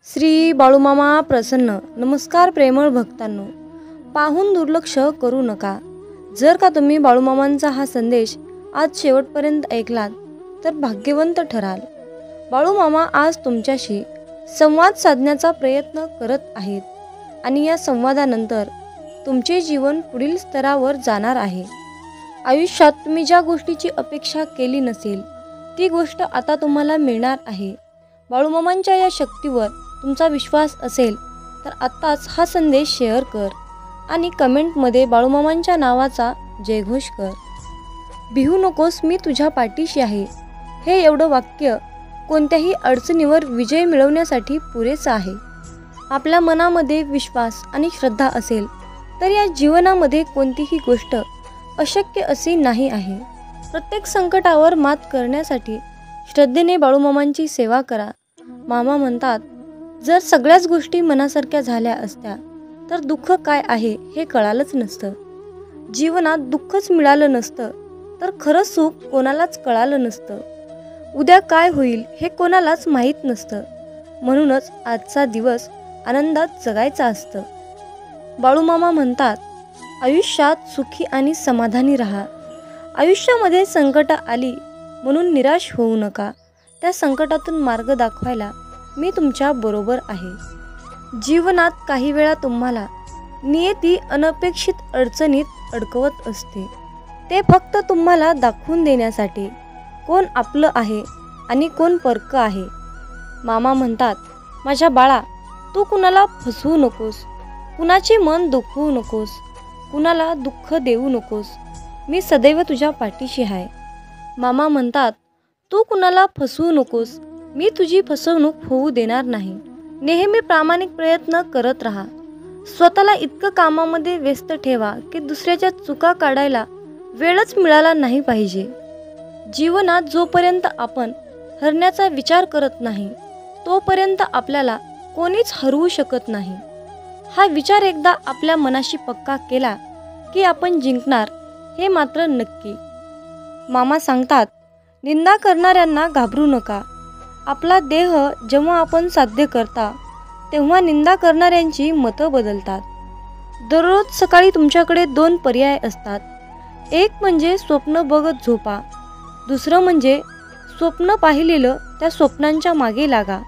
श्री बाळूमामा प्रसन्न. नमस्कार प्रेमळ भक्तांनो, पाहून दुर्लक्ष करू नका. जर का तुम्ही बाळूमामांचा हा संदेश आज शेवटपर्यंत ऐकलात तर भाग्यवंत ठराल. बाळूमामा आज तुमच्याशी संवाद साधण्याचा प्रयत्न करत आहेत आणि या संवादानंतर तुमचे जीवन पुढील स्तरावर जाणार आहे. आयुष्यात तुम्ही ज्या गोष्टीची अपेक्षा केली नसेल ती गोष्ट आता तुम्हाला मिळणार आहे. बाळूमामांच्या या शक्तीवर तुमचा विश्वास असेल तर आत्ताच हा संदेश शेअर कर आणि कमेंटमध्ये बाळूमामांच्या नावाचा जयघोष कर. भिवू नकोस, मी तुझ्या पाठीशी आहे. हे एवढं वाक्य कोणत्याही अडचणीवर विजय मिळवण्यासाठी पुरेसं आहे. आपल्या मनामध्ये विश्वास आणि श्रद्धा असेल तर या जीवनामध्ये कोणतीही गोष्ट अशक्य अशी नाही आहे. प्रत्येक संकटावर मात करण्यासाठी श्रद्धेने बाळूमामांची सेवा करा. मामा म्हणतात, जर सगळ्याच गोष्टी मनासारख्या झाल्या असत्या तर दुःख काय आहे हे कळालंच नसतं. जीवनात दुःखच मिळालं नसतं तर खरं सुख कोणालाच कळालं नसतं. उद्या काय होईल हे कोणालाच माहीत नसतं. म्हणूनच आजचा दिवस आनंदात जगायचा असतं. बाळूमामा म्हणतात, आयुष्यात सुखी आणि समाधानी राहा. आयुष्यामध्ये संकट आली म्हणून निराश होऊ नका. त्या संकटातून मार्ग दाखवायला मी तुमच्या बरोबर आहे. जीवनात काही वेळा तुम्हाला नियती अनपेक्षित अडचणीत अडकवत असते. ते फक्त तुम्हाला दाखवून देण्यासाठी कोण आपलं आहे आणि कोण परकं आहे. मामा म्हणतात, माझ्या बाळा, तू कुणाला फसवू नकोस, कुणाचे मन दुखवू नकोस, कुणाला दुःख देऊ नकोस. मी सदैव तुझ्या पाठीशी आहे. मामा म्हणतात, तू कुणाला फसवू नकोस, मी तुझी फसवणूक होऊ देणार नाही. नेहमी प्रामाणिक प्रयत्न करत राहा. स्वतःला इतकं कामामध्ये व्यस्त ठेवा की दुसऱ्याच्या चुका काढायला वेळच मिळाला नाही पाहिजे. जीवनात जोपर्यंत आपण हरण्याचा विचार करत नाही तोपर्यंत आपल्याला कोणीच हरवू शकत नाही. हा विचार एकदा आपल्या मनाशी पक्का केला की आपण जिंकणार हे मात्र नक्की. मामा सांगतात, निंदा करणाऱ्यांना घाबरू नका. आपला देह जेव्हा आपण साध्य करता तेव्हा निंदा करणाऱ्यांची मतं बदलतात. दररोज सकाळी तुमच्याकडे 2 पर्याय असतात. एक म्हणजे स्वप्न बघत झोपा, दुसरं म्हणजे स्वप्न पाहिलेलं त्या स्वप्नांच्या मागे लागा.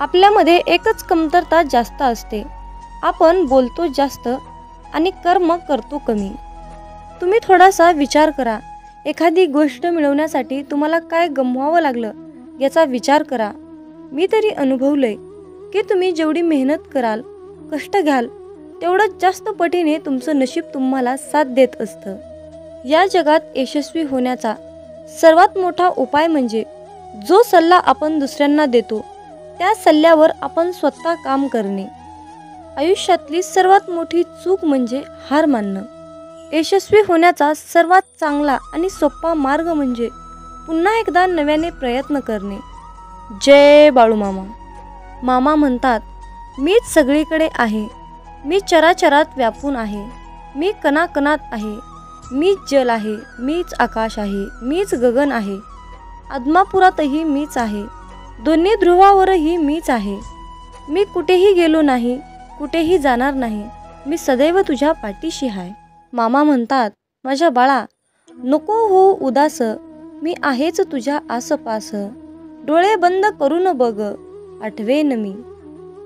आपल्यामध्ये एकच कमतरता जास्त असते, आपण बोलतो जास्त आणि कर्म करतो कमी. तुम्ही थोडासा विचार करा. एखादी गोष्ट मिळवण्यासाठी तुम्हाला काय गमवावं लागलं याचा विचार करा. मी तरी अनुभवलंय की तुम्ही जेवढी मेहनत कराल, कष्ट घ्याल, तेवढंच जास्त पटीने तुमचं नशीब तुम्हाला साथ देत असतं. या जगात यशस्वी होण्याचा सर्वात मोठा उपाय म्हणजे जो सल्ला आपण दुसऱ्यांना देतो त्या सल्ल्यावर आपण स्वतः काम करणे. आयुष्यातली सर्वात मोठी चूक म्हणजे हार मानणं. यशस्वी होण्याचा सर्वात चांगला आणि सोपा मार्ग म्हणजे पुन्हा एकदा नव्याने प्रयत्न करणे. जय बाळूमामा. मामा म्हणतात, मीच सगळीकडे आहे. मी चराचरात व्यापून आहे. मी कणाकणात आहे. मीच जल आहे, मीच आकाश आहे, मीच गगन आहे. आदमापुरातही मीच आहे. दोन्ही ध्रुवावरही मीच आहे. मी कुठेही गेलो नाही, कुठेही जाणार नाही. मी सदैव तुझ्या पाठीशी आहे. मामा म्हणतात, माझ्या बाळा, नको हो उदास, मी आहेच तुझ्या आसपास. डोळे बंद करून बघ, आठवेन मी.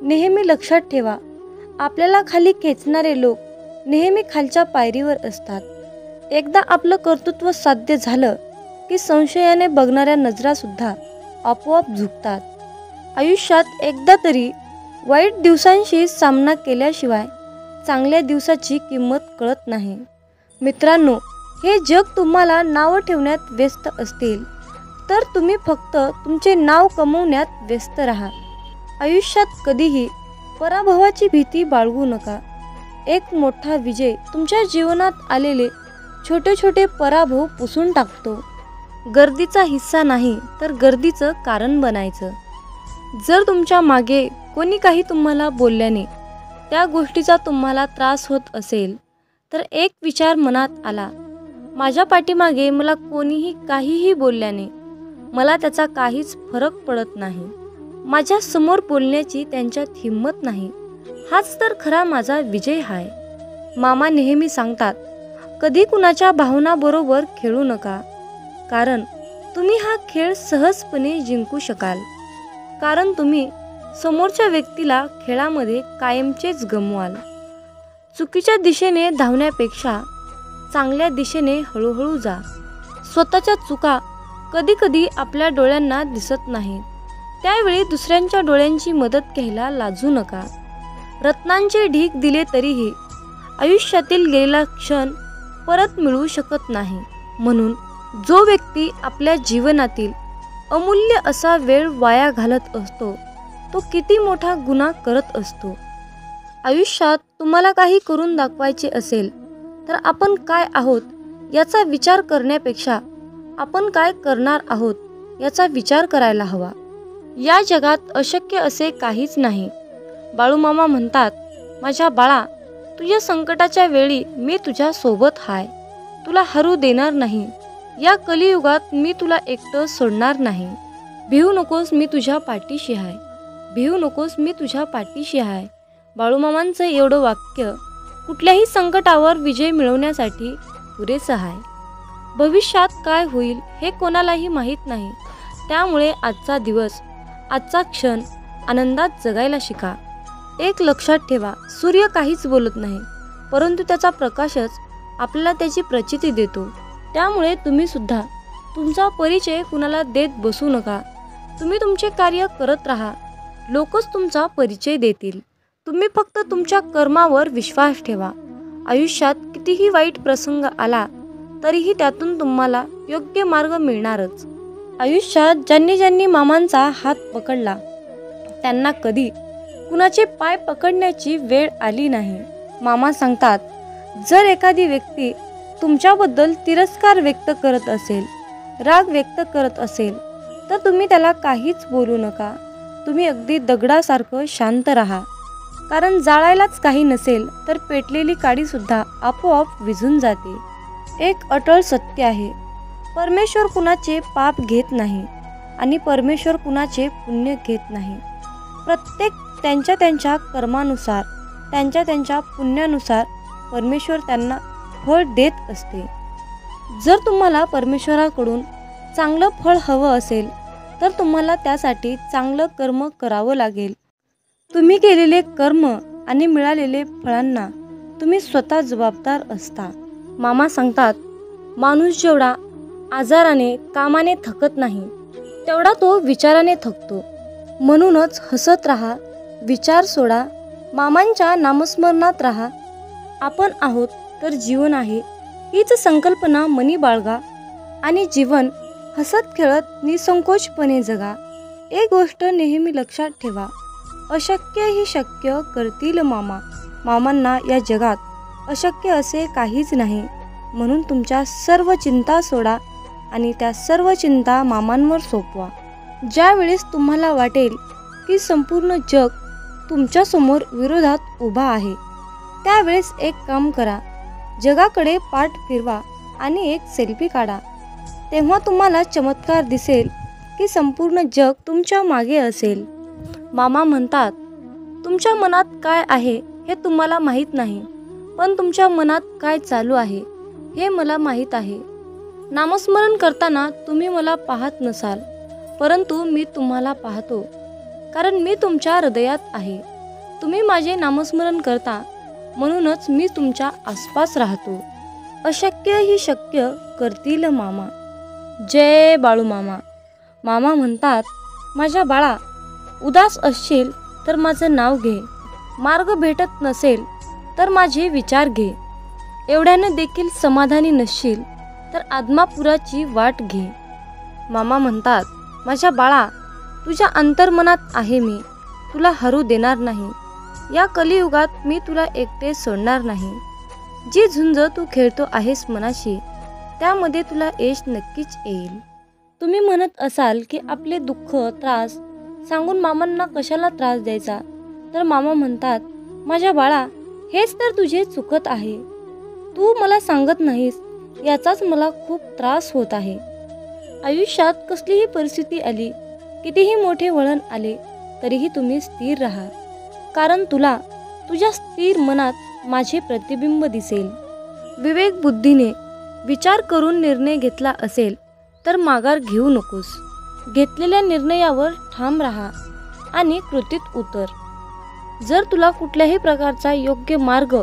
नेहमी लक्षात ठेवा, आपल्याला खाली खेचणारे लोक नेहमी खालच्या पायरीवर असतात. एकदा आपलं कर्तृत्व साध्य झालं की संशयाने बघणाऱ्या नजरासुद्धा आपोआप झुकतात. आयुष्यात एकदा तरी वाईट दिवसांशी सामना केल्याशिवाय चांगल्या दिवसाची किंमत कळत नाही. मित्रांनो, हे जग तुम्हाला नाव ठेवण्यात व्यस्त असतील तर तुम्ही फक्त तुमचे नाव कमवण्यात व्यस्त राहा. आयुष्यात कधीही पराभवाची भीती बाळगू नका. एक मोठा विजय तुमच्या जीवनात आलेले छोटे छोटे पराभव पुसून टाकतो. गर्दीचा हिस्सा नाही तर गर्दीचं कारण बनायचं. जर तुमच्या मागे कोणी काही तुम्हाला बोलल्याने त्या गोष्टीचा तुम्हाला त्रास होत असेल तर एक विचार मनात आला, माझ्या पाठीमागे मला कोणीही काहीही बोलल्याने मला त्याचा काहीच फरक पडत नाही. माझ्या समोर बोलण्याची त्यांच्यात हिंमत नाही. हाच तर खरा माझा विजय आहे. मामा नेहमी सांगतात, कधी कुणाच्या भावनाबरोबर खेळू नका, कारण तुम्ही हा खेळ सहजपणे जिंकू शकाल. कारण तुम्ही समोरच्या व्यक्तीला खेळामध्ये कायमचेच गमवाल. चुकीच्या दिशेने धावण्यापेक्षा चांगल्या दिशेने हळूहळू जा. स्वतःच्या चुका कधीकधी आपल्या डोळ्यांना दिसत नाहीत, त्यावेळी दुसऱ्यांच्या डोळ्यांची मदत घ्यायला लाजू नका. रत्नांचे ढीग दिले तरीही आयुष्यातील गेलेला क्षण परत मिळू शकत नाही. म्हणून जो व्यक्ती आपल्या जीवनातील अमूल्य असा वेळ वाया घालत असतो तो किती मोठा गुन्हा करत असतो. आयुष्यात तुम्हाला काही करून दाखवायचे असेल तर आपण काय आहोत याचा विचार करण्यापेक्षा आपण काय करणार आहोत याचा विचार करायला हवा. या जगात अशक्य असे काहीच नाही. बाळूमामा म्हणतात, माझ्या बाळा, तुझ्या संकटाच्या वेळी मी तुझ्या सोबत हाय. तुला हरू देणार नाही. या कलियुगात मी तुला एकटं सोडणार नाही. भिवू नकोस, मी तुझ्या पाठीशी आहे. भिवू नकोस, मी तुझ्या पाठीशी आहे. बाळूमामांचं एवढं वाक्य कुठल्याही संकटावर विजय मिळवण्यासाठी पुरेसं आहे. भविष्यात काय होईल हे कोणालाही माहीत नाही. त्यामुळे आजचा दिवस, आजचा क्षण आनंदात जगायला शिका. एक लक्षात ठेवा, सूर्य काहीच बोलत नाही, परंतु त्याचा प्रकाशच आपल्याला त्याची प्रचिती देतो. त्यामुळे तुम्ही सुद्धा तुमचा परिचय कुणाला देत बसू नका. तुम्ही तुमचे कार्य करत राहा. लोकच तुमचा परिचय देतील. तुम्ही फक्त तुमच्या कर्मावर विश्वास ठेवा. आयुष्यात कितीही वाईट प्रसंग आला तरीही त्यातून तुम्हाला योग्य मार्ग मिळणारच. आयुष्यात ज्यांनी ज्यांनी मामांचा हात पकडला त्यांना कधी कुणाचे पाय पकडण्याची वेळ आली नाही. मामा सांगतात, जर एखादी व्यक्ती तुमच्याबद्दल तिरस्कार व्यक्त करत असेल, राग व्यक्त करत असेल, तर तुम्ही त्याला काहीच बोलू नका. तुम्ही अगदी दगडासारखं शांत राहा. कारण जाळायलाच काही नसेल तर पेटलेली काडीसुद्धा आपोआप विझून जाते. एक अटळ सत्य आहे, परमेश्वर कुणाचे पाप घेत नाही आणि परमेश्वर कुणाचे पुण्य घेत नाही. प्रत्येक त्यांच्या त्यांच्या कर्मानुसार, त्यांच्या त्यांच्या पुण्यानुसार परमेश्वर त्यांना फळ देत असते. जर तुम्हाला परमेश्वराकडून चांगलं फळ हवं असेल तर तुम्हाला त्यासाठी चांगलं कर्म करावं लागेल. तुम्ही केलेले कर्म आणि मिळालेले फळांना तुम्ही स्वतः जबाबदार असता. मामा सांगतात, माणूस जेवढा आजाराने, कामाने थकत नाही तेवढा तो विचाराने थकतो. म्हणूनच हसत राहा, विचार सोडा, मामांच्या नामस्मरणात राहा. आपण आहोत तर जीवन आहे हीच संकल्पना मनी बाळगा आणि जीवन हसत खेळत निसंकोचपणे जगा. एक गोष्ट नेहमी लक्षात ठेवा, अशक्य ही शक्य करतील मामा. मामांना या जगात अशक्य असे काहीच नाही. म्हणून तुमच्या सर्व चिंता सोडा आणि त्या सर्व चिंता मामांवर सोपवा. ज्यावेळेस तुम्हाला वाटेल की संपूर्ण जग तुमच्यासमोर विरोधात उभा आहे, त्यावेळेस एक काम करा, जगाकडे पाठ फिरवा आणि एक सेल्फी काढा. तेव्हा तुम्हाला चमत्कार दिसेल की संपूर्ण जग तुमच्या मागे असेल. मामा म्हणतात, तुमच्या मनात काय आहे हे तुम्हाला माहीत नाही, पण तुमच्या मनात काय चालू आहे हे मला माहीत आहे. नामस्मरण करताना तुम्ही मला पाहत नसाल, परंतु मी तुम्हाला पाहतो, कारण मी तुमच्या हृदयात आहे. तुम्ही माझे नामस्मरण करता, म्हणूनच मी तुमच्या आसपास राहतो. अशक्य ही शक्य करतील मामा. जय बाळूमामा. मामा म्हणतात, माझ्या बाळा, उदास असशील तर माझं नाव घे. मार्ग भेटत नसेल तर माझे विचार घे. एवढ्याने देखील समाधानी नसशील तर आत्मापुराची वाट घे. मामा म्हणतात, माझ्या बाळा, तुझ्या अंतर्मनात आहे मी. तुला हरू देणार नाही. या कलियुगात मी तुला एकटे सोडणार नाही. जी झुंज तू खेळतो आहेस मनाशी, त्यामध्ये तुला यश नक्कीच येईल. तुम्ही म्हणत असाल की आपले दुःख, त्रास सांगून मामांना कशाला त्रास द्यायचा, तर मामा म्हणतात, माझ्या बाळा, हेच तर तुझे चुकत आहे. तू मला सांगत नाहीस, याचाच मला खूप त्रास होत आहे. आयुष्यात कसलीही परिस्थिती आली, कितीही मोठे वळण आले, तरीही तुम्ही स्थिर राहा, कारण तुला तुझ्या स्थिर मनात माझे प्रतिबिंब दिसेल. विवेक बुद्धीने विचार करून निर्णय घेतला असेल तर माघार घेऊ नकोस. घेतलेल्या निर्णयावर ठाम राहा आणि कृतीत उतर. जर तुला कुठल्याही प्रकारचा योग्य मार्ग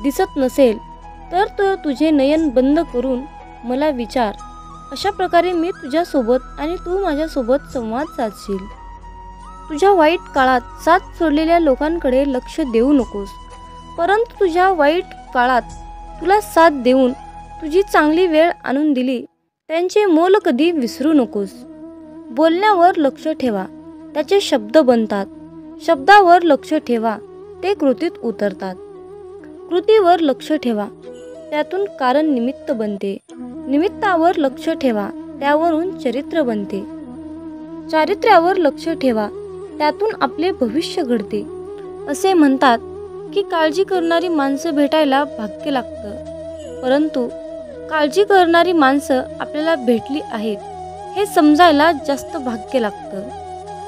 दिसत नसेल तर तुझे नयन बंद करून मला विचार. अशा प्रकारे मी तुझ्यासोबत आणि तू माझ्यासोबत संवाद साधशील. तुझ्या वाईट काळात साथ सोडलेल्या लोकांकडे लक्ष देऊ नकोस, परंतु तुझ्या वाईट काळात तुला साथ देऊन तुझी चांगली वेळ आणून दिली त्यांचे मोल कधी विसरू नकोस. बोलण्यावर लक्ष ठेवा, त्याचे शब्द बनतात. शब्दावर लक्ष ठेवा, ते कृतीत उतरतात. कृतीवर लक्ष ठेवा, त्यातून कारण निमित्त बनते. निमित्तावर लक्ष ठेवा, त्यावरून चरित्र बनते. चारित्र्यावर लक्ष ठेवा, त्यातून आपले भविष्य घडते. असे म्हणतात की काळजी करणारी माणसं भेटायला भाग्य लागतं, परंतु काळजी करणारी माणसं आपल्याला भेटली आहेत हे समजायला जास्त भाग्य लागतं.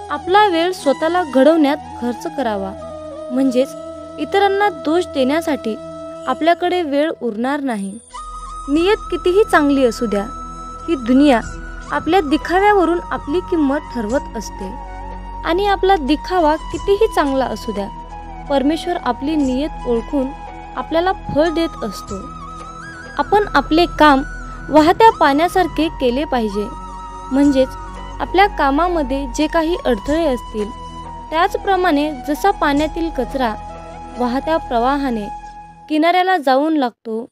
आपला वेळ स्वतःला घडवण्यात खर्च करावा, म्हणजेच इतरांना दोष देण्यासाठी आपल्याकडे वेळ उरणार नाही. नियत कितीही चांगली असू द्या, ही दुनिया आपल्या दिखाव्यावरून आपली किंमत ठरवत असते. आणि आपला दिखावा कितीही चांगला असू द्या, परमेश्वर आपली नियत ओळखून आपल्याला फळ देत असतो. आपण आपले काम वाहत्या पाण्यासारखे केले पाहिजे, म्हणजेच आपल्या कामामध्ये जे काही अडथळे असतील त्याचप्रमाणे जसा पाण्यातील कचरा वाहत्या प्रवाहाने किनाऱ्याला जाऊन लागतो,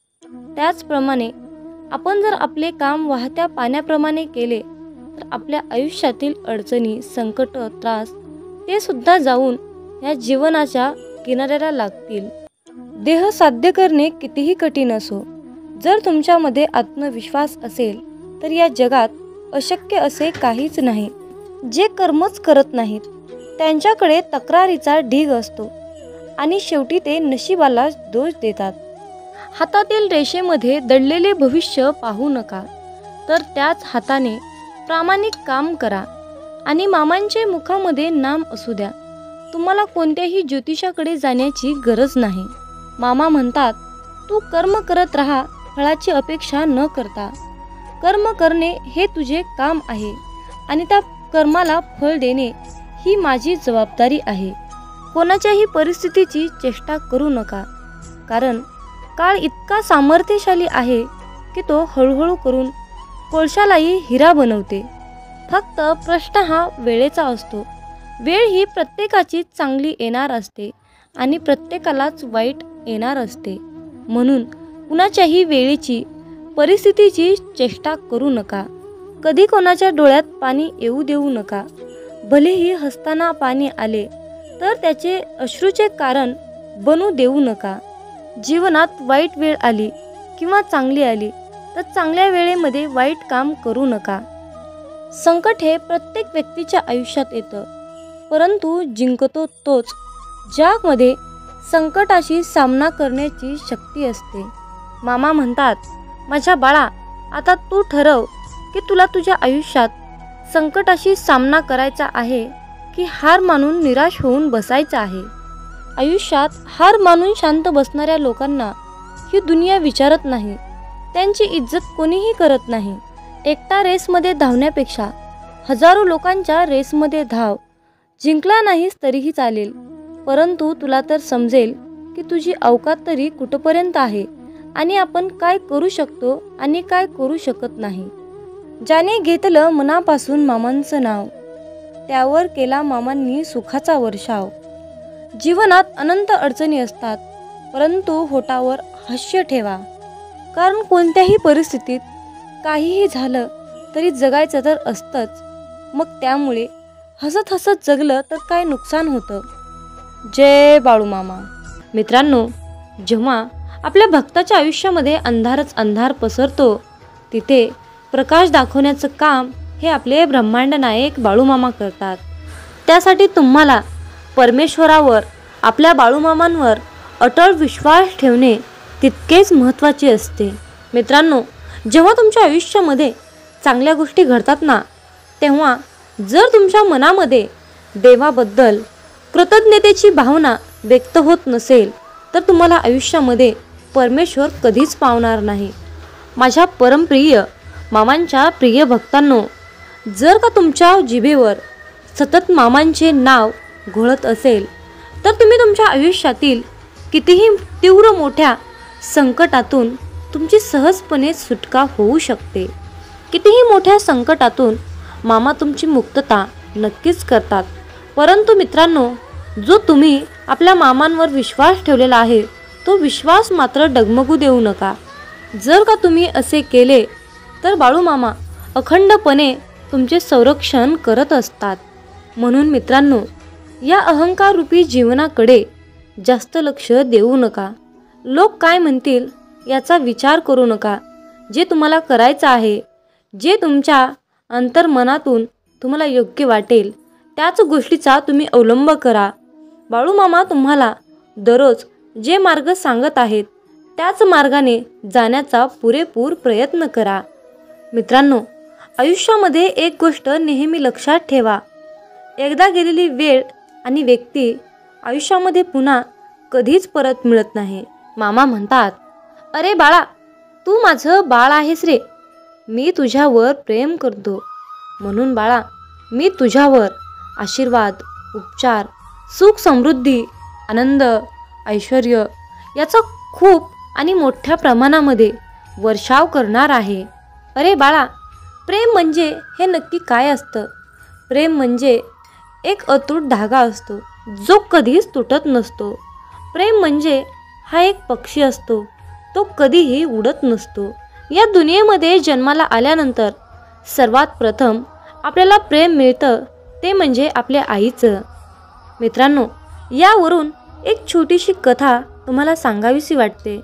त्याचप्रमाणे आपण जर आपले काम वाहत्या पाण्याप्रमाणे केले तर आपल्या आयुष्यातील अडचणी, संकट, त्रास ते सुद्धा जाऊन या जीवनाच्या किनाऱ्याला लागतील. देह साध्य करणे कितीही कठीण असो, जर तुमच्यामध्ये आत्मविश्वास असेल तर या जगात अशक्य असे काहीच नाही. जे कर्मच करत नाहीत त्यांच्याकडे तक्रारीचा ढीग असतो आणि शेवटी ते नशिबाला दोष देतात. हातातील रेषेमध्ये दडलेले भविष्य पाहू नका, तर त्याच हाताने प्रामाणिक काम करा. आणि मामांचे मुखामध्ये नाम असू द्या. तुम्हाला कोणत्याही ज्योतिषाकडे जाण्याची गरज नाही. मामा म्हणतात, तू कर्म करत राहा, फळाची अपेक्षा न करता. कर्म करणे हे तुझे काम आहे आणि त्या कर्माला फळ देणे ही माझी जबाबदारी आहे. कोणाच्याही परिस्थितीची चेष्टा करू नका, कारण काळ इतका सामर्थ्यशाली आहे की तो हळूहळू करून कोळशालाही हिरा बनवते. फक्त प्रश्न हा वेळेचा असतो. वेळ ही प्रत्येकाची चांगली येणार असते आणि प्रत्येकालाच वाईट येणार असते. म्हणून कुणाच्याही वेळेची, परिस्थितीची चेष्टा करू नका. कधी कोणाच्या डोळ्यात पाणी येऊ देऊ नका. भलेही हसताना पाणी आले तर त्याचे अश्रूचे कारण बनू देऊ नका. जीवनात वाईट वेळ आली किंवा चांगली आली तर चांगल्या वेळेमध्ये वाईट काम करू नका. संकट हे प्रत्येक व्यक्तीच्या आयुष्यात येतं, परंतु जिंकतो तोच ज्यामध्ये संकटाशी सामना करण्याची शक्ती असते. मामा म्हणतात, माझ्या बाळा, आता तू ठरव की तुला तुझ्या आयुष्यात संकटाशी सामना करायचा आहे की हार मानून निराश होऊन बसायचं आहे. आयुष्यात हार मानून शांत बसणाऱ्या लोकांना ही दुनिया विचारत नाही. त्यांची इज्जत कोणीही करत नाही. एकटा रेसमध्ये धावण्यापेक्षा हजारो लोकांच्या रेसमध्ये धाव. जिंकला नाहीस तरीही चालेल, परंतु तुला तर समजेल की तुझी अवकात तरी कुठपर्यंत आहे आणि आपण काय करू शकतो आणि काय करू शकत नाही. ज्याने घेतलं मनापासून मामांचं नाव, त्यावर केला मामांनी सुखाचा वर्षाव. जीवनात अनंत अडचणी असतात, परंतु होठावर हास्य ठेवा, कारण कोणत्याही परिस्थितीत काहीही झालं तरी जगायचं तर असतंच. मग त्यामुळे हसत हसत जगलं तर काय नुकसान होतं. जय बाळूमामा. मित्रांनो, जेव्हा आपल्या भक्ताच्या आयुष्यामध्ये अंधारच अंधार पसरतो, तिथे प्रकाश दाखवण्याचं काम हे आपले ब्रह्मांड नायक बाळूमामा करतात. त्यासाठी तुम्हाला परमेश्वरावर, आपल्या बाळूमामांवर अटळ विश्वास ठेवणे तितकेच महत्त्वाचे असते. मित्रांनो, जेव्हा तुमच्या आयुष्यामध्ये चांगल्या गोष्टी घडतात ना, तेव्हा जर तुमच्या मनामध्ये देवाबद्दल कृतज्ञतेची भावना व्यक्त होत नसेल तर तुम्हाला आयुष्यामध्ये परमेश्वर कधीच पावणार नाही. माझ्या परमप्रिय मामांच्या प्रिय भक्तांनो, जर का तुमच्या जिभेवर सतत मामांचे नाव घोळत असेल तर तुम्ही तुमच्या आयुष्यातील कितीही तीव्र मोठ्या संकटातून तुमची सहजपणे सुटका होऊ शकते. कितीही मोठ्या संकटातून मामा तुमची मुक्तता नक्कीच करतात. परंतु मित्रांनो, जो तुम्ही आपल्या मामांवर विश्वास ठेवलेला आहे तो विश्वास मात्र डगमगू देऊ नका. जर का तुम्ही असे केले तर बाळूमामा अखंडपणे तुमचे संरक्षण करत असतात. म्हणून मित्रांनो, या अहंकाररूपी जीवनाकडे जास्त लक्ष देऊ नका. लोक काय म्हणतील याचा विचार करू नका. जे तुम्हाला करायचं आहे, जे तुमच्या अंतर्मनातून तुम्हाला योग्य वाटेल त्याच गोष्टीचा तुम्ही अवलंब करा. बाळूमामा तुम्हाला दररोज जे मार्ग सांगत आहेत त्याच मार्गाने जाण्याचा पुरेपूर प्रयत्न करा. मित्रांनो, आयुष्यामध्ये एक गोष्ट नेहमी लक्षात ठेवा. एकदा गेलेली वेळ आणि व्यक्ती आयुष्यामध्ये पुन्हा कधीच परत मिळत नाही. मामा म्हणतात, अरे बाळा, तू माझं बाळ आहेस रे. मी तुझ्यावर प्रेम करतो. म्हणून बाळा, मी तुझ्यावर आशीर्वाद, उपचार, सुख, समृद्धी, आनंद, ऐश्वर्य याचा खूप आणि मोठ्या प्रमाणामध्ये वर्षाव करणार आहे. अरे बाळा, प्रेम म्हणजे हे नक्की काय असतं? प्रेम म्हणजे एक अतूट धागा असतो जो कधीच तुटत नसतो. प्रेम म्हणजे हा एक पक्षी असतो, तो कधीही उडत नसतो. या दुनियेमध्ये जन्माला आल्यानंतर सर्वात प्रथम आपल्याला प्रेम मिळतं ते म्हणजे आपल्या आईचं. मित्रांनो, यावरून एक छोटीशी कथा तुम्हाला सांगावीशी वाटते.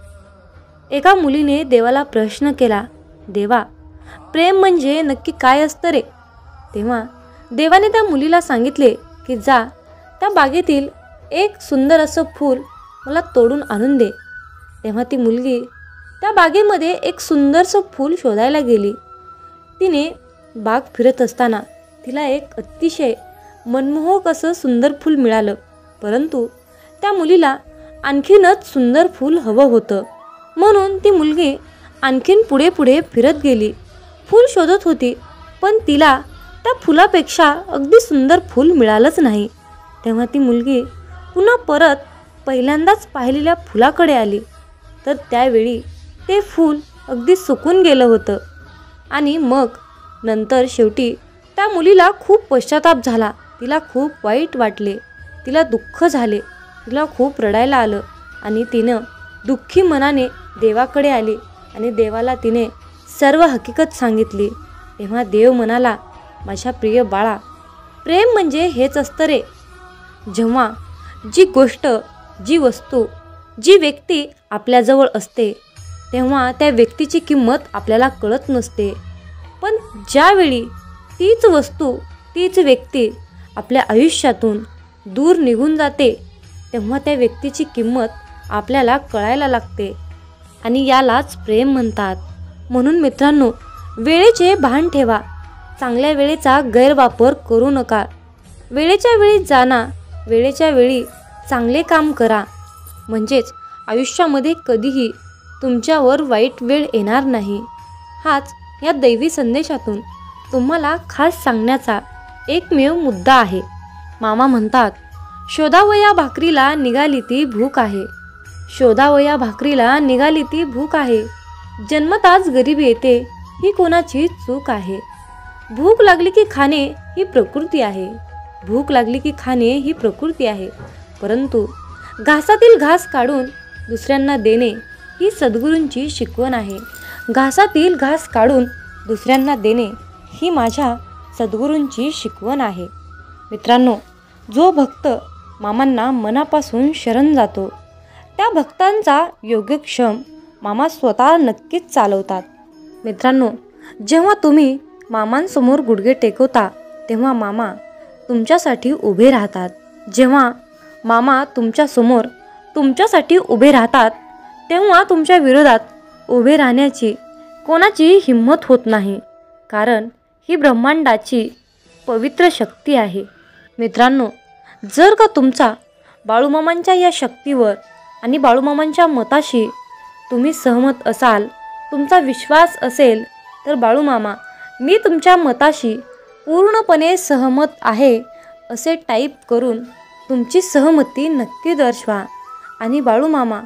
एका मुलीने देवाला प्रश्न केला, देवा, प्रेम म्हणजे नक्की काय असतं रे? तेव्हा देवाने त्या मुलीला सांगितले की जा, त्या बागेतील एक सुंदर असं फूल मला तोडून आणून दे. तेव्हा ती मुलगी त्या बागेमध्ये एक सुंदरसं फूल शोधायला गेली. तिने बाग फिरत असताना तिला एक अतिशय मनमोहक असं सुंदर फूल मिळालं. परंतु त्या मुलीला आणखीनच सुंदर फूल हवं होतं. म्हणून ती मुलगी आणखीन पुढे पुढे फिरत गेली. फूल शोधत होती, पण तिला त्या फुलापेक्षा अगदी सुंदर फूल मिळालंच नाही. तेव्हा ती मुलगी पुन्हा परत पहिल्यांदाच पाहिलेल्या फुलाकडे आली, तर त्यावेळी ते फूल अगदी सुकून गेलं होतं. आणि मग नंतर शेवटी त्या मुलीला खूप पश्चाताप झाला. तिला खूप वाईट वाटले, तिला दुःख झाले, तिला खूप रडायला आलं. आणि तिनं दुःखी मनाने देवाकडे आली आणि देवाला तिने सर्व हकीकत सांगितली. तेव्हा देव म्हणाला, माझ्या प्रिय बाळा, प्रेम म्हणजे हेच असतं रे. जेव्हा जी गोष्ट, जी वस्तू, जी व्यक्ती आपल्याजवळ असते तेव्हा त्या व्यक्तीची किंमत आपल्याला कळत नसते. पण ज्यावेळी तीच वस्तू, तीच व्यक्ती आपल्या आयुष्यातून दूर निघून जाते तेव्हा त्या व्यक्तीची किंमत आपल्याला कळायला लागते. आणि यालाच प्रेम म्हणतात. म्हणून मित्रांनो, वेळेचे भान ठेवा. चांगल्या वेळेचा गैरवापर करू नका. वेळेच्या वेळी जाणा, वेळेच्या वेळी चांगले काम करा. म्हणजेच आयुष्यामध्ये कधीही तुमच्यावर वाईट वेळ येणार नाही. हाच या दैवी संदेशातून तुम्हाला खास सांगण्याचा एकमेव मुद्दा आहे. मामा म्हणतात, शोधावया भाकरीला निघाली ती भूक आहे. शोधावया भाकरीला निघाली ती भूक आहे. जन्मताच गरिबी येते ही कोणाची चूक आहे. भूक लागली की खाणे ही प्रकृती आहे. भूक लागली की खाणे ही प्रकृती आहे. परंतु घासातील घास काढून दुसऱ्यांना देणे ही सद्गुरूंची शिकवण आहे. घासातील घास काढून दुसऱ्यांना देणे ही माझ्या सद्गुरूंची शिकवण आहे. मित्रांनो, जो भक्त मामांना मनापासून शरण जातो त्या भक्तांचा योगक्षेम मामा स्वतः नक्कीच चालवतात. मित्रांनो, जेव्हा तुम्ही मामांसमोर गुडघे टेकवता तेव्हा मामा तुमच्यासाठी उभे राहतात. जेव्हा मामा तुमच्यासमोर तुमच्यासाठी उभे राहतात तेव्हा तुमच्या विरोधात उभे राहण्याची कोणाची हिंमत होत नाही. कारण ही ब्रह्मांडाची पवित्र शक्ती आहे. मित्रांनो, जर का तुमचा बाळूमामांच्या या शक्तीवर आणि बाळूमामांच्या मताशी तुम्ही सहमत असाल, तुमचा विश्वास असेल, तर बाळूमामा मी तुमच्या मताशी पूर्णपणे सहमत आहे असे टाईप करून तुमची सहमती नक्की दर्शवा. आणि बाळूमामा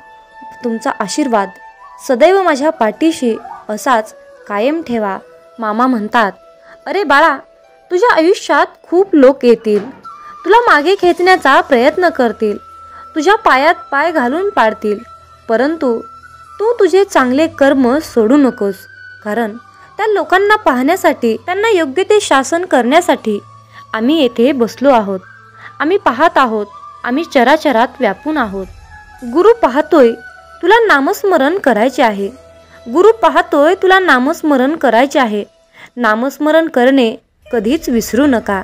तुमचा आशीर्वाद सदैव माझ्या पाठीशी असाच कायम ठेवा. मामा म्हणतात, अरे बाळा, तुझ्या आयुष्यात खूप लोक येतील, तुला मागे खेचण्याचा प्रयत्न करतील, तुझ्या पायात पाय घालून पाडतील, परंतु तू तुझे चांगले कर्म सोडू नकोस. कारण त्या लोकांना पाहण्यासाठी, त्यांना योग्य ते शासन करण्यासाठी आम्ही येथे बसलो आहोत. आम्ही पाहत आहोत, आम्ही चराचरात व्यापून आहोत. गुरु पाहतोय, तुला नामस्मरण करायचे आहे. गुरु पाहतोय, तुला नामस्मरण करायचे आहे. नामस्मरण करणे कधीच विसरू नका.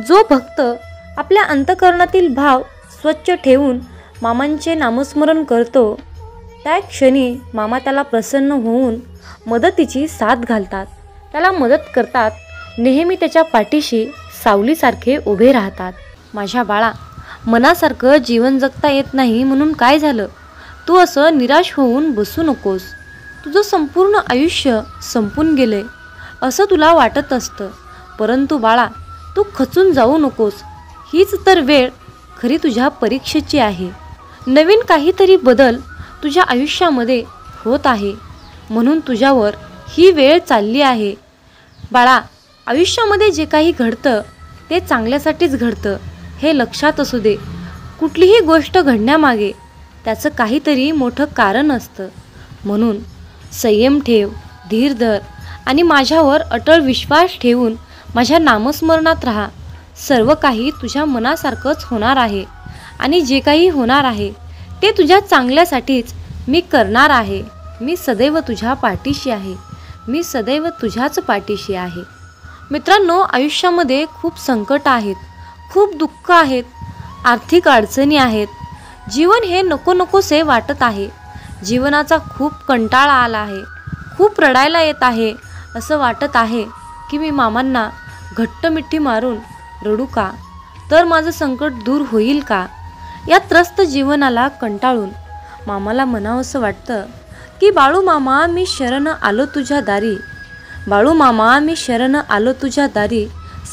जो भक्त आपल्या अंतःकरणातील भाव स्वच्छ ठेवून मामांचे नामस्मरण करतो, त्या क्षणी मामा त्याला प्रसन्न होऊन मदतीची साथ घालतात, त्याला मदत करतात, नेहमी त्याच्या पाठीशी सावलीसारखे उभे राहतात. माझ्या बाळा, मनासारखं जीवन जगता येत नाही म्हणून काय झालं? तू असं निराश होऊन बसू नकोस. तुझं संपूर्ण आयुष्य संपून गेले असं तुला वाटत असतं, परंतु बाळा, तू खचून जाऊ नकोस. हीच तर वेळ खरी तुझ्या परीक्षेची आहे. नवीन काहीतरी बदल तुझ्या आयुष्यामध्ये होत आहे, म्हणून तुझ्यावर ही वेळ चालली आहे. बाळा, आयुष्यामध्ये जे काही घडतं ते चांगल्यासाठीच घडतं हे लक्षात असू दे. कुठलीही गोष्ट घडण्यामागे त्याचं काहीतरी मोठं कारण असतं. म्हणून संयम ठेव, धीर धर आणि माझ्यावर अटळ विश्वास ठेवून माझ्या नामस्मरणात राहा. सर्व काही तुझ्या मनासारखंच होणार आहे आणि जे काही होणार आहे ते तुझ्या चांगल्यासाठीच मी करणार आहे. मी सदैव तुझ्या पाठीशी आहे. मी सदैव तुझ्याच पाठीशी आहे. मित्रांनो, आयुष्यामध्ये खूप संकट आहेत, खूप दुःख आहेत, आर्थिक अडचणी आहेत. जीवन हे नको नकोसे वाटत आहे. जीवनाचा खूप कंटाळा आला आहे, खूप रडायला येत आहे. असं वाटत आहे की मी मामांना घट्ट मिठी मारून रडू का, तर माझं संकट दूर होईल का? या त्रस्त जीवनाला कंटाळून मामाला म्हणावंसं वाटतं की बाळू मामा, मी शरण आलो तुझ्या दारी. बाळू मामा, मी शरण आलो तुझ्या दारी.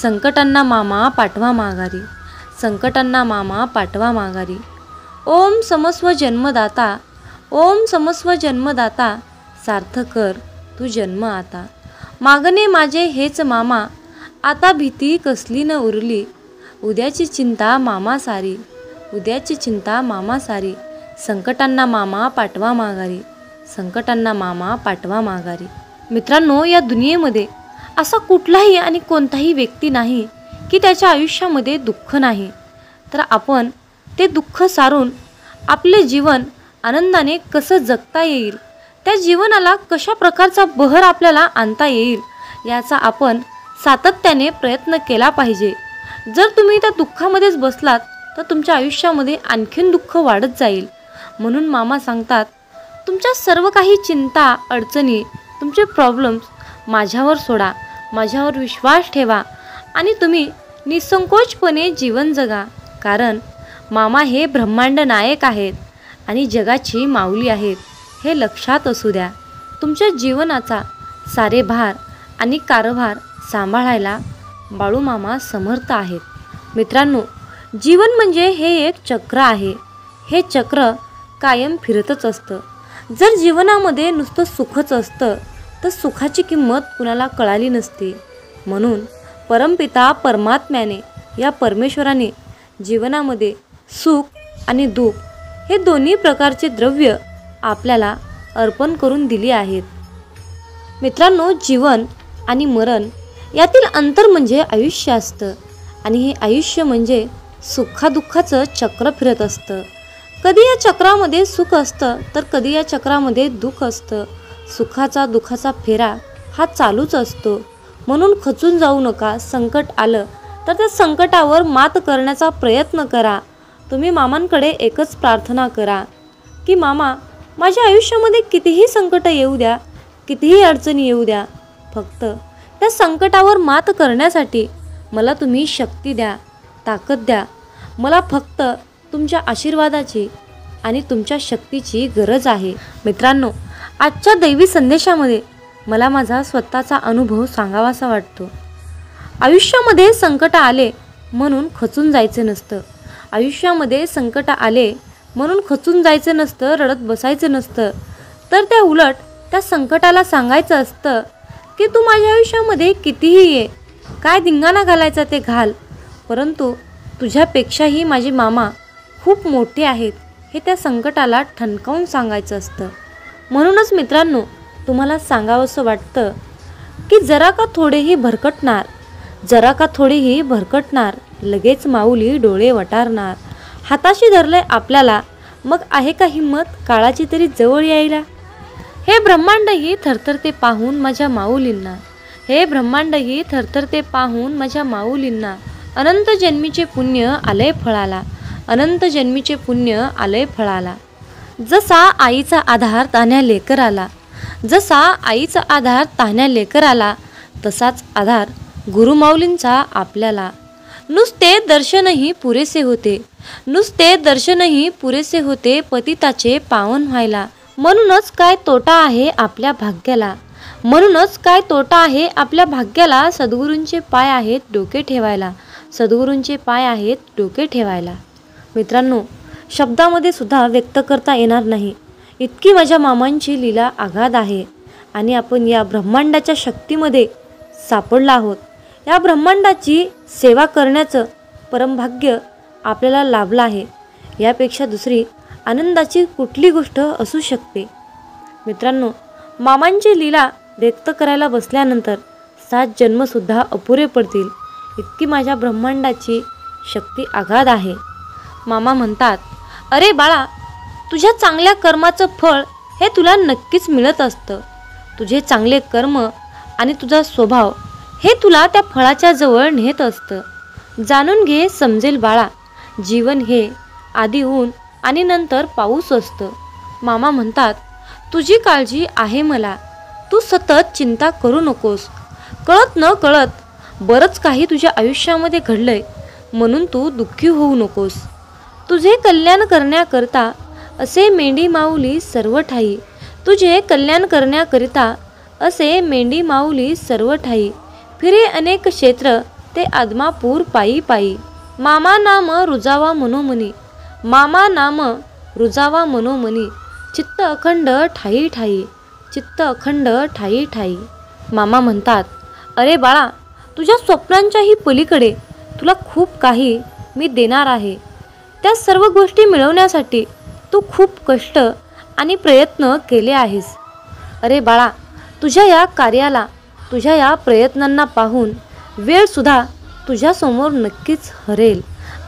संकटांना मामा पाठवा माघारी. संकटांना मामा पाठवा माघारी. ओम समस्व जन्मदाता, ओम समस्व जन्मदाता, सार्थ कर तू जन्म आता. मागणे माझे हेच मामा, आता भीती कसली न उरली. उद्याची चिंता मामा सारी, उद्याची चिंता मामा सारी. संकटांना मामा पाठवा माघारी. संकटांना मामा पाठवा माघारी. मित्रांनो, या दुनियेमध्ये असा कुठलाही आणि कोणताही व्यक्ती नाही की त्याच्या आयुष्यामध्ये दुःख नाही. तर आपण ते दुःख सारून आपले जीवन आनंदाने कसं जगता येईल, त्या जीवनाला कशा प्रकारचा बहर आपल्याला आणता येईल, याचा आपण सातत्याने प्रयत्न केला पाहिजे. जर तुम्ही त्या दुःखामध्येच बसलात तर तुमच्या आयुष्यामध्ये आणखीन दुःख वाढत जाईल. म्हणून मामा सांगतात, तुमच्या सर्व काही चिंता, अडचणी, तुमचे प्रॉब्लेम्स माझ्यावर सोडा, माझ्यावर विश्वास ठेवा आणि तुम्ही निसंकोचपणे जीवन जगा. कारण मामा हे ब्रह्मांड नायक आहेत आणि जगाची माऊली आहेत, हे लक्षात असू द्या. तुमच्या जीवनाचा सारे भार आणि कारभार सांभाळायला बाळूमामा समर्थ आहेत. मित्रांनो, जीवन म्हणजे हे एक चक्र आहे. हे चक्र कायम फिरतच असतं. जर जीवनामध्ये नुसतं सुखच असतं तर सुखाची किंमत कुणाला कळाली नसते. म्हणून परमपिता परमात्म्याने, या परमेश्वराने जीवनामध्ये सुख आणि दुःख हे दोन्ही प्रकारचे द्रव्य आपल्याला अर्पण करून दिली आहेत. मित्रांनो, जीवन आणि मरण यातील अंतर म्हणजे आयुष्य असतं आणि हे आयुष्य म्हणजे सुखादुःखाचं चक्र फिरत असतं. कधी या चक्रामध्ये सुख असतं तर कधी या चक्रामध्ये दुःख असतं. सुखाचा दुःखाचा फेरा हा चालूच असतो. म्हणून खचून जाऊ नका. संकट आलं तर त्या संकटावर मात करण्याचा प्रयत्न करा. तुम्ही मामांकडे एकच प्रार्थना करा की मामा, माझ्या आयुष्यामध्ये कितीही संकट येऊ द्या, कितीही अडचणी येऊ द्या, फक्त त्या संकटावर मात करण्यासाठी मला तुम्ही शक्ती द्या. ताकद द्या. मला फक्त तुमच्या आशीर्वादाची आणि तुमच्या शक्तीची गरज आहे. मित्रांनो, आजच्या दैवी संदेशामध्ये मला माझा स्वतःचा अनुभव सांगावासा वाटतो. आयुष्यामध्ये संकट आले म्हणून खचून जायचं नसतं. आयुष्यामध्ये संकट आले म्हणून खचून जायचं नसतं, रडत बसायचं नसतं. तर त्या उलट त्या संकटाला सांगायचं असतं की तू माझ्या आयुष्यामध्ये कितीही ये, काय धिंगाणा घालायचा ते घाल, परंतु तुझ्यापेक्षाही माझे मामा खूप मोठे आहेत, हे त्या संकटाला ठणकावून सांगायचं असतं. म्हणूनच मित्रांनो, तुम्हाला सांगावंसं वाटतं की जरा का थोडेही भरकटणार, जरा का थोडेही भरकटणार, लगेच माऊली डोळे वटारणार. हाताशी धरले आपल्याला, मग आहे का हिंमत काळाची तरी जवळ यायला. हे ब्रह्मांडही थरथरते पाहून माझ्या माऊलींना, हे ब्रह्मांडही थरथरते पाहून माझ्या माऊलींना. अनंत जन्मीचे पुण्य आलंय फळाला, अनंत जन्मीचे पुण्य आलंय फळाला. जसा आईचा आधार तान्ह्या लेकराला, जसा आईचा आधार तान्ह्या लेकराला, तसाच आधार गुरुमाऊलींचा आपल्याला. नुसते दर्शनही पुरेसे होते, नुसते दर्शनही पुरेसे होते पतिताचे पावन व्हायला. म्हणूनच काय तोटा आहे आपल्या भाग्याला, म्हणूनच काय तोटा आहे आपल्या भाग्याला. सद्गुरूंचे पाय आहेत डोके ठेवायला, सद्गुरूंचे पाय आहेत डोके ठेवायला. मित्रांनो, शब्दामध्ये सुद्धा व्यक्त करता येणार नाही, इतकी माझ्या मामांची लीला आगाध आहे. आणि आपण या ब्रह्मांडाच्या शक्तीमध्ये सापडला आहोत. या ब्रह्मांडाची सेवा करण्याचं परमभाग्य आपल्याला लाभलं आहे. यापेक्षा दुसरी आनंदाची कुठली गोष्ट असू शकते. मित्रांनो, मामांची लीला व्यक्त करायला बसल्यानंतर 7 जन्मसुद्धा अपुरे पडतील, इतकी माझ्या ब्रह्मांडाची शक्ती आगाध आहे. मामा म्हणतात, अरे बाळा, तुझ्या चांगल्या कर्माचं फळ हे तुला नक्कीच मिळत असतं. तुझे चांगले कर्म आणि तुझा स्वभाव हे तुला त्या फळाच्या जवळ नेत असतं. जाणून घे, समजेल बाळा, जीवन हे आधी ऊन आणि नंतर पाऊस असतं. मामा म्हणतात, तुझी काळजी आहे मला, तू सतत चिंता करू नकोस. कळत न कळत बरंच काही तुझ्या आयुष्यामध्ये घडलंय, म्हणून तू दुःखी होऊ नकोस. तुझे कल्याण करण्याकरता असे मेंढी माऊली सर्व ठाई, तुझे कल्याण करण्याकरिता असे मेंढी माऊली सर्व ठाई. फिरे अनेक क्षेत्र ते आदमापूर पायी पायी. मामा नाम रुजावा मनोमनी, मामा नाम रुजावा मनोमनी. चित्त अखंड ठाई ठाई, चित्त अखंड ठाई ठाई. मामा म्हणतात, अरे बाळा, तुझ्या स्वप्नांच्याही पलीकडे तुला खूप काही मी देणार आहे. त्या सर्व गोष्टी मिळवण्यासाठी तू खूप कष्ट आणि प्रयत्न केले आहेस. अरे बाळा, तुझ्या या कार्याला, तुझ्या या प्रयत्नांना पाहून वेळसुद्धा तुझ्यासमोर नक्कीच हरेल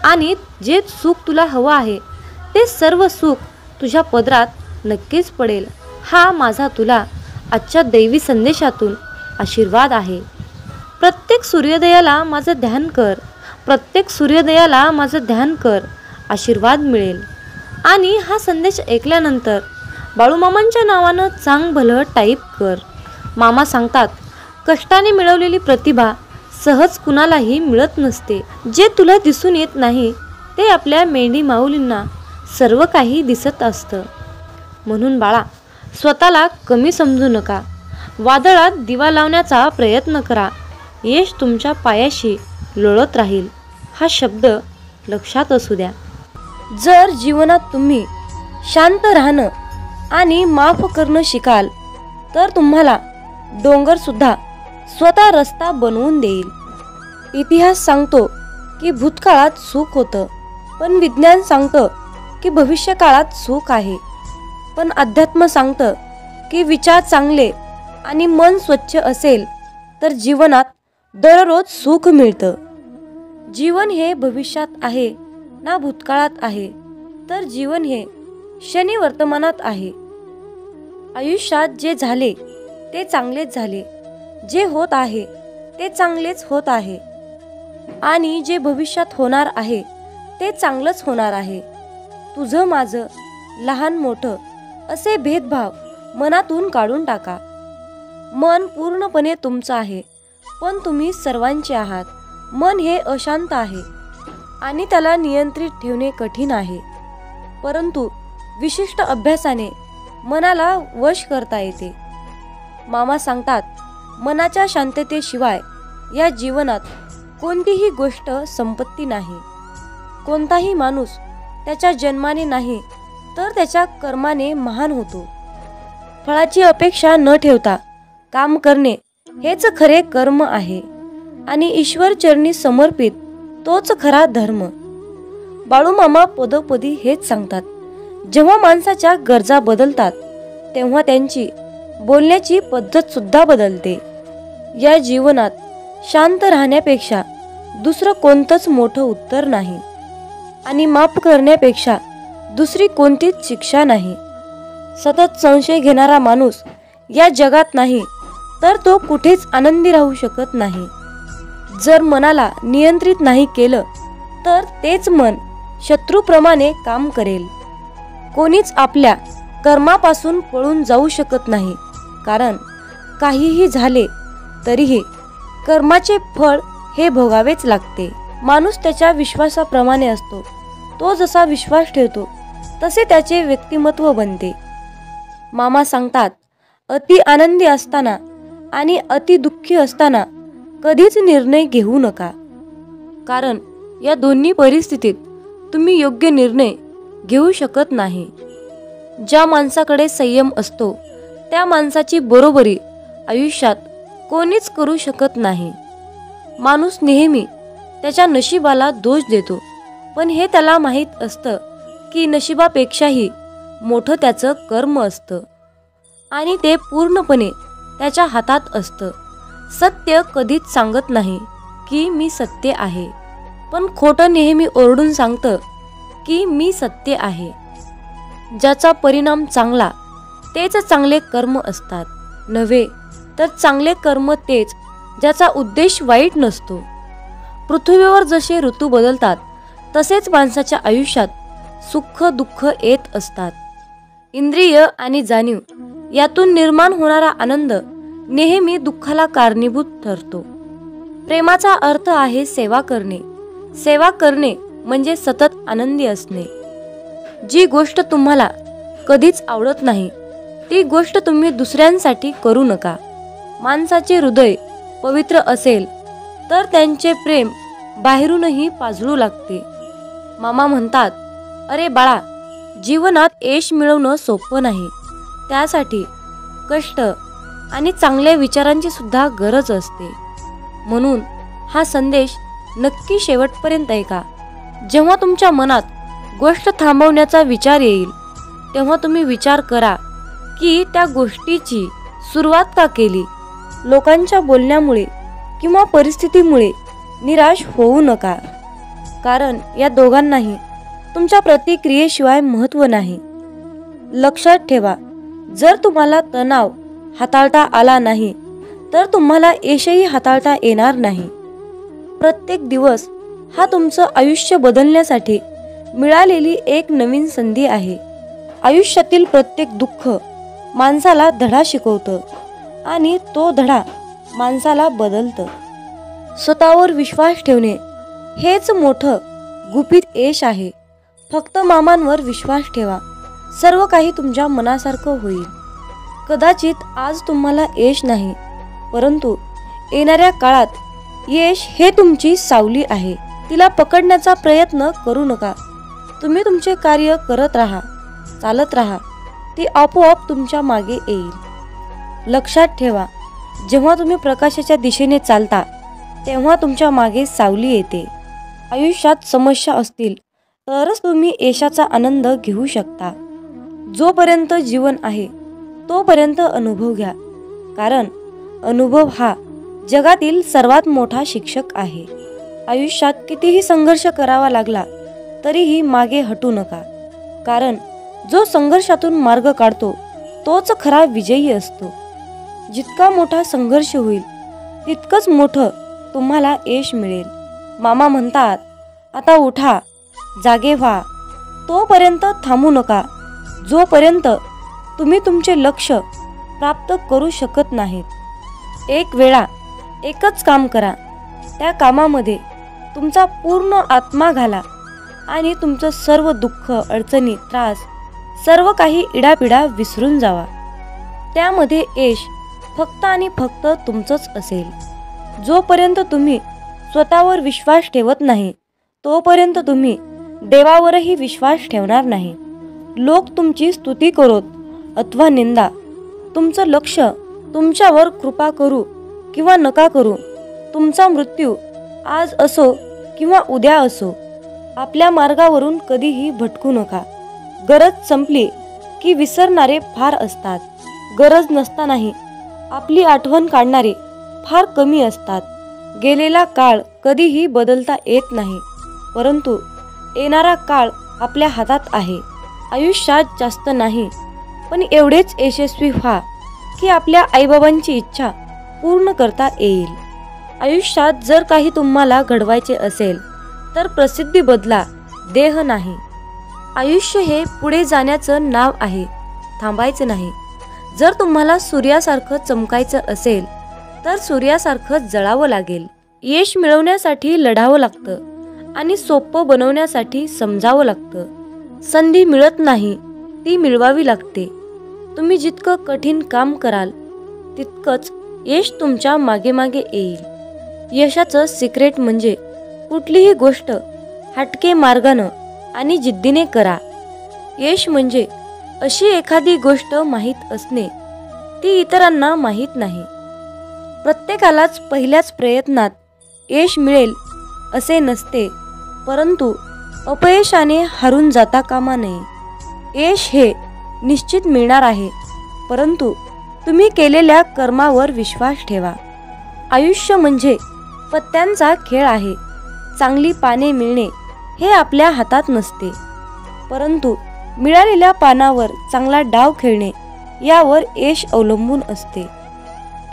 आणि जे सुख तुला हवं आहे ते सर्व सुख तुझ्या पदरात नक्कीच पडेल. हा माझा तुला आजच्या दैवी संदेशातून आशीर्वाद आहे. प्रत्येक सूर्योदयाला माझं ध्यान कर, प्रत्येक सूर्योदयाला माझं ध्यान कर, आशीर्वाद मिळेल. आणि हा संदेश ऐकल्यानंतर बाळूमामांच्या नावानं चांग भलं टाईप कर. मामा सांगतात, कष्टाने मिळवलेली प्रतिभा सहज कुणालाही मिळत नसते. जे तुला दिसून येत नाही ते आपल्या मेंढी माऊलींना सर्व काही दिसत असतं. म्हणून बाळा, स्वतःला कमी समजू नका. वादळात दिवा लावण्याचा प्रयत्न करा, यश तुमच्या पायाशी लोळत राहील. हा शब्द लक्षात असू द्या. जर जीवनात तुम्ही शांत राहणं आणि माफ करणं शिकाल तर तुम्हाला डोंगरसुद्धा स्वतः रस्ता बनवून देईल. इतिहास सांगतो की भूतकाळात सुख होतं, पण विज्ञान सांगतं की भविष्यकाळात सुख आहे. पण अध्यात्म सांगतं की विचार चांगले आणि मन स्वच्छ असेल तर जीवनात दररोज सुख मिळतं. जीवन हे भविष्यात आहे ना भूतकाळात आहे, तर जीवन हे क्षणी वर्तमानात आहे. आयुष्यात जे झाले ते चांगलेच झाले, जे होत आहे ते चांगलेच होत आहे आणि जे भविष्यात होणार आहे ते चांगलंच होणार आहे. तुझं माझं, लहान मोठं असे भेदभाव मनातून काढून टाका. मन पूर्णपणे तुमचं आहे, पण तुम्ही सर्वांचे आहात. मन हे अशांत आहे, आणि त्याला नियंत्रित ठेवणे कठीण आहे, परंतु विशिष्ट अभ्यासाने मनाला वश करता येते. मामा सांगतात, मनाच्या शांततेशिवाय या जीवनात कोणतीही गोष्ट संपत्ती नाही. कोणताही माणूस त्याच्या जन्माने नाही तर त्याच्या कर्माने महान होतो. फळाची अपेक्षा न ठेवता काम करणे हेच खरे कर्म आहे आणि ईश्वर चरणी समर्पित तोच खरा धर्म. बाळूमामा पदोपदी हेच सांगतात. जेव्हा माणसाच्या गरजा बदलतात तेव्हा त्यांची बोलण्याची पद्धत सुद्धा बदलते. या जीवनात शांत राहण्यापेक्षा दुसरं कोणतंच मोठं उत्तर नाही आणि माफ करण्यापेक्षा दुसरी कोणतीच शिक्षा नाही. सतत संशय घेणारा माणूस या जगात नाही तर तो कुठेच आनंदी राहू शकत नाही. जर मनाला नियंत्रित नाही केलं तर तेच मन शत्रूप्रमाणे काम करेल. कोणीच आपल्या कर्मापासून पळून जाऊ शकत नाही, कारण काहीही झाले तरीही कर्माचे फळ हे भोगावेच लागते. माणूस त्याच्या विश्वासाप्रमाणे असतो. तो जसा विश्वास ठेवतो तसे त्याचे व्यक्तिमत्व बनते. मामा सांगतात, अति आनंदी असताना आणि अति दुःखी असताना कधीच निर्णय घेऊ नका, कारण या दोन्ही परिस्थितीत तुम्ही योग्य निर्णय घेऊ शकत नाही. ज्या माणसाकडे संयम असतो त्या माणसाची बरोबरी आयुष्यात कोणीच करू शकत नाही. माणूस नेहमी त्याच्या नशिबाला दोष देतो, पण हे त्याला माहीत असतं की नशिबापेक्षाही मोठं त्याचं कर्म असतं आणि ते पूर्णपणे त्याच्या हातात असतं. सत्य कधीच सांगत नाही की मी सत्य आहे, पण खोटं नेहमी ओरडून सांगतं की मी सत्य आहे. ज्याचा परिणाम चांगला तेच चांगले कर्म असतात, नव्हे तर चांगले कर्म तेच ज्याचा उद्देश वाईट नसतो. पृथ्वीवर जसे ऋतू बदलतात तसेच माणसाच्या आयुष्यात सुख दुःख येत असतात. इंद्रिय आणि जाणीव यातून निर्माण होणारा आनंद नेहमी दुःखाला कारणीभूत ठरतो. प्रेमाचा अर्थ आहे सेवा करणे. सेवा करणे म्हणजे सतत आनंदी असणे. जी गोष्ट तुम्हाला कधीच आवडत नाही ती गोष्ट तुम्ही दुसऱ्यांसाठी करू नका. माणसाचे हृदय पवित्र असेल तर त्यांचे प्रेम बाहेरूनही पाजळू लागते. मामा म्हणतात, अरे बाळा, जीवनात यश मिळवणं सोपं नाही. त्यासाठी कष्ट आणि चांगल्या विचारांची सुद्धा गरज असते. म्हणून हा संदेश नक्की शेवटपर्यंत ऐका. जेव्हा तुमच्या मनात गोष्ट थांबवण्याचा विचार येईल तेव्हा तुम्ही विचार करा की त्या गोष्टीची सुरुवात का केली. लोकांच्या बोलण्यामुळे किंवा परिस्थितीमुळे निराश होऊ नका, कारण या दोघांनाही तुमच्या प्रतिक्रियेशिवाय महत्त्व नाही. लक्षात ठेवा, जर तुम्हाला तणाव हाताळता आला नाही तर तुम्हाला यशही हाताळता येणार नाही. प्रत्येक दिवस हा तुमचं आयुष्य बदलण्यासाठी मिळालेली एक नवीन संधी आहे. आयुष्यातील प्रत्येक दुःख माणसाला धडा शिकवतं आणि तो धडा माणसाला बदलतं. स्वतःवर विश्वास ठेवणे हेच मोठं गुपित यश आहे. फक्त मामांवर विश्वास ठेवा, सर्व काही तुमच्या मनासारखं होईल. कदाचित आज तुम्हाला यश नाही, परंतु येणाऱ्या काळात यश हे तुमची सावली आहे. तिला पकडण्याचा प्रयत्न करू नका. तुम्ही तुमचे कार्य करत राहा, चालत राहा, ती आपोआप तुमच्या मागे येईल. लक्षात ठेवा, जेव्हा तुम्ही प्रकाशाच्या दिशेने चालता तेव्हा तुमच्या मागे सावली येते. आयुष्यात समस्या असतील तरच तुम्ही यशाचा आनंद घेऊ शकता. जोपर्यंत जीवन आहे तोपर्यंत अनुभव घ्या, कारण अनुभव हा जगातील सर्वात मोठा शिक्षक आहे. आयुष्यात कितीही संघर्ष करावा लागला तरीही मागे हटू नका, कारण जो संघर्षातून मार्ग काढतो तोच खरा विजयी असतो. जितका मोठा संघर्ष होईल तितकंच मोठं तुम्हाला यश मिळेल. मामा म्हणतात, आता उठा, जागे व्हा. तोपर्यंत थांबू नका जोपर्यंत तुम्ही तुमचे लक्ष्य प्राप्त करू शकत नाहीत. एक वेळा एकच काम करा, त्या कामामध्ये तुमचा पूर्ण आत्मा घाला आणि तुमचं सर्व दुःख, अडचणी, त्रास, सर्व काही इडापिडा विसरून जावा. त्यामध्ये यश फक्त आणि फक्त तुमचंच असेल. जोपर्यंत तुम्ही स्वतःवर विश्वास ठेवत नाही तोपर्यंत तुम्ही देवावरही विश्वास ठेवणार नाही. लोक तुमची स्तुती करोत अथवा निंदा, तुमचं लक्ष तुमच्यावर कृपा करू किंवा नका करू, तुमचा मृत्यू आज असो किंवा उद्या असो, आपल्या मार्गावरून कधीही भटकू नका. गरज संपली की विसरणारे फार असतात. गरज नसतानाही आपली आठवण काढणारे फार कमी असतात. गेलेला काळ कधीही बदलता येत नाही, परंतु येणारा काळ आपल्या हातात आहे. आयुष्यात जास्त नाही, पण एवढेच यशस्वी व्हा की आपल्या आईबाबांची इच्छा पूर्ण करता येईल. आयुष्यात जर काही तुम्हाला घडवायचे असेल तर प्रसिद्धी बदला, देह नाही. आयुष्य हे पुढे जाण्याचं नाव आहे, थांबायचं नाही. जर तुम्हाला सूर्यासारखं चमकायचं असेल तर सूर्यासारखं जळावं लागेल. यश मिळवण्यासाठी लढावं लागतं आणि सोपं बनवण्यासाठी समजावं लागतं. संधी मिळत नाही, ती मिळवावी लागते. तुम्ही जितकं कठीण काम कराल तितकंच यश तुमच्या मागे मागे येईल. यशाचं सिक्रेट म्हणजे कुठलीही गोष्ट हटके मार्गानं आणि जिद्दीने करा. यश म्हणजे अशी एखादी गोष्ट माहीत असणे, ती इतरांना माहीत नाही. प्रत्येकालाच पहिल्याच प्रयत्नात यश मिळेल असे नसते, परंतु अपयशाने हारून जाता कामा नये. यश हे निश्चित मिळणार आहे, परंतु तुम्ही केलेल्या कर्मावर विश्वास ठेवा. आयुष्य म्हणजे पत्त्यांचा खेळ आहे. चांगली पाने मिळणे हे आपल्या हातात नसते, परंतु मिळालेल्या पानावर चांगला डाव खेळणे यावर यश अवलंबून असते.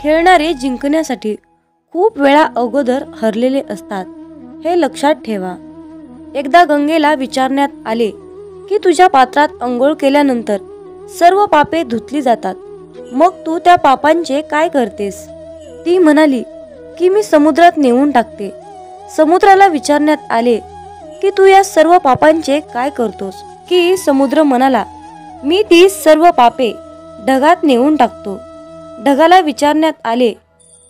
खेळणारे जिंकण्यासाठी खूप वेळा अगोदर हरलेले असतात, हे लक्षात ठेवा. एकदा गंगेला विचारण्यात आले की तुझ्या पात्रात अंघोळ केल्यानंतर सर्व पापे धुतली जातात, मग तू त्या पापांचे काय करतेस? ती म्हणाली की मी समुद्रात नेऊन टाकते. समुद्राला विचारण्यात आले की तू या सर्व पापांचे काय करतोस? की समुद्र म्हणाला, मी ती सर्व पापे ढगात नेऊन टाकतो. ढगाला विचारण्यात आले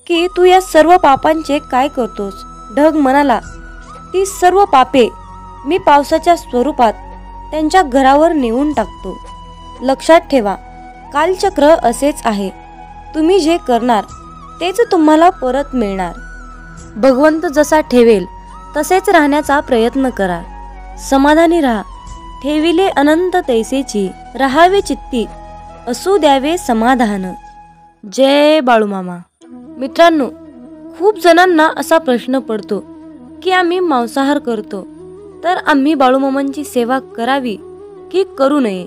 की तू या सर्व पापांचे काय करतोस? ढग म्हणाला, ती सर्व पापे मी पावसाच्या स्वरूपात त्यांच्या घरावर नेऊन टाकतो. लक्षात ठेवा, कालचक्र असेच आहे. तुम्ही जे करणार तेच तुम्हाला परत मिळणार. भगवंत जसा ठेवेल तसेच राहण्याचा प्रयत्न करा. समाधानी राहा. ठेविले अनंत तैसेची, राहावे चित्ती असू द्यावे समाधान. जय बाळूमामा. मित्रांनो, खूप जणांना असा प्रश्न पडतो की आम्ही मांसाहार करतो, तर आम्ही बाळूमामांची सेवा करावी की करू नये?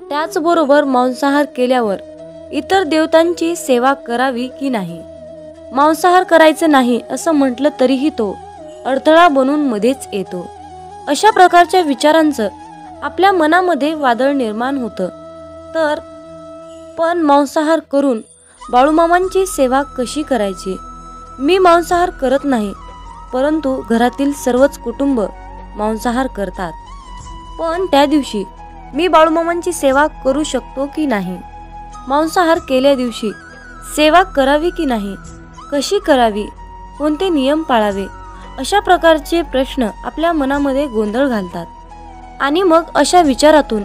त्याचबरोबर मांसाहार केल्यावर इतर देवतांची सेवा करावी की नाही? मांसाहार करायचं नाही असं म्हटलं तरीही तो अडथळा बनून मध्येच येतो. अशा प्रकारच्या विचारांचं आपल्या मनामध्ये वादळ निर्माण होतं. तर पण मांसाहार करून बाळूमामांची सेवा कशी करायची? मी मांसाहार करत नाही, परंतु घरातील सर्वच कुटुंब मांसाहार करतात. पण त्या दिवशी मी बाळूमामांची सेवा करू शकतो की नाही? मांसाहार केल्या दिवशी सेवा करावी की नाही? कशी करावी? कोणते नियम पाळावे? अशा प्रकारचे प्रश्न आपल्या मनामध्ये गोंधळ घालतात आणि मग अशा विचारातून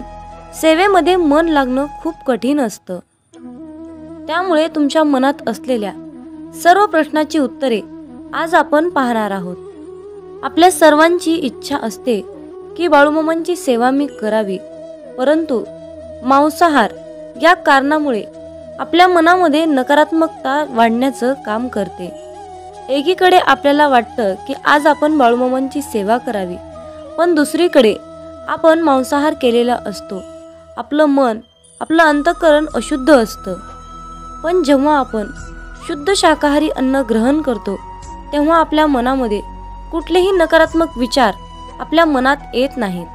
सेवेमध्ये मन लागणं खूप कठीण असतं. त्यामुळे तुमच्या मनात असलेल्या सर्व प्रश्नाची उत्तरे आज आपण पाहणार आहोत. आपल्या सर्वांची इच्छा असते की बाळूमामांची सेवा मी करावी, परंतु मांसाहार या कारणामुळे आपल्या मनामध्ये नकारात्मकता वाढण्याचं काम करते. एकीकडे आपल्याला वाटतं की आज आपण बाळूमामांची सेवा करावी, पण दुसरीकडे आपण मांसाहार केलेला असतो. आपलं मन, आपलं अंतःकरण अशुद्ध असतं. पण जेव्हा आपण शुद्ध शाकाहारी अन्न ग्रहण करतो तेव्हा आपल्या मनामध्ये कुठलेही नकारात्मक विचार आपल्या मनात येत नाहीत.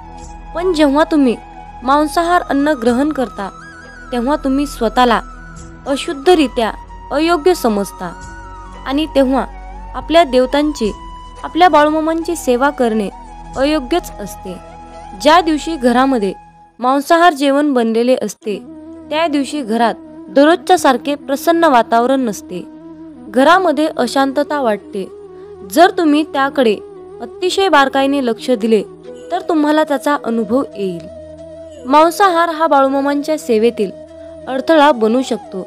पण जेव्हा तुम्ही मांसाहार अन्न ग्रहण करता तेव्हा तुम्ही स्वतःला अशुद्धरित्या अयोग्य समजता आणि तेव्हा आपल्या देवतांची आपल्या बाळूमामांची सेवा करणे अयोग्यच असते. ज्या दिवशी घरामध्ये मांसाहार जेवण बनलेले असते त्या दिवशी घरात दररोजच्या सारखे प्रसन्न वातावरण नसते. घरामध्ये अशांतता वाटते. जर तुम्ही त्याकडे अतिशय बारकाईने लक्ष दिले तर तुम्हाला त्याचा अनुभव येईल. मांसाहार हा बाळूमामांच्या सेवेतील अडथळा बनू शकतो.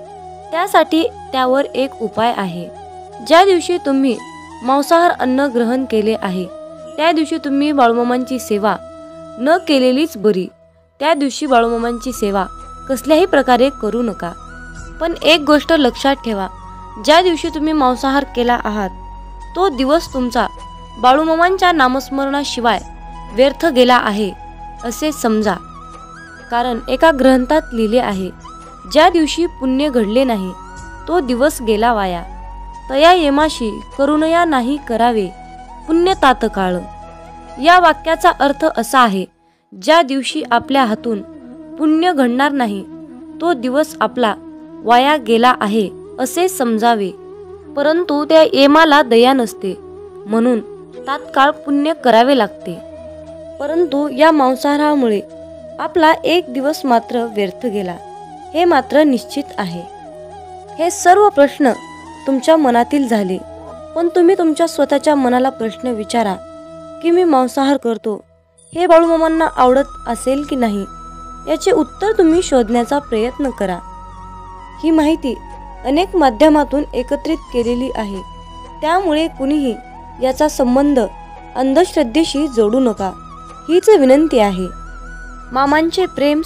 त्यासाठी त्यावर एक उपाय आहे. ज्या दिवशी तुम्ही मांसाहार अन्न ग्रहण केले आहे त्या दिवशी तुम्ही बाळूमामांची सेवा न केलेलीच बरी. त्या दिवशी बाळूमामांची सेवा कसल्याही प्रकारे करू नका. पण एक गोष्ट लक्षात ठेवा, ज्या दिवशी तुम्ही मांसाहार केला आहात तो दिवस तुमचा बाळूमामांच्या नामस्मरणाशिवाय व्यर्थ गेला आहे असे समजा. कारण एका ग्रंथात लिहिले आहे, ज्या दिवशी पुण्य घडले नाही तो दिवस गेला वाया. तया येमाशी करुणया नाही करावे पुण्य तात्काळ. या वाक्याचा अर्थ असा आहे, ज्या दिवशी आपल्या हातून पुण्य घडणार नाही तो दिवस आपला वाया गेला आहे असे समजावे. परंतु त्या येमाला दया नसते म्हणून तात्काळ पुण्य करावे लागते. परंतु या मांसाहारामुळे आपला एक दिवस मात्र व्यर्थ गेला हे मात्र निश्चित आहे. हे सर्व प्रश्न तुमच्या मनातील झाले. पण तुम्ही तुमच्या स्वतःच्या मनाला प्रश्न विचारा की मी मांसाहार करतो हे बाळूमामांना आवडत असेल की नाही, याचे उत्तर तुम्ही शोधण्याचा प्रयत्न करा. ही माहिती अनेक माध्यमातून एकत्रित केलेली आहे. त्यामुळे कुणीही याचा संबंध अंधश्रद्धेशी जोडू नका हीच विनंती आहे. मामांचे प्रेम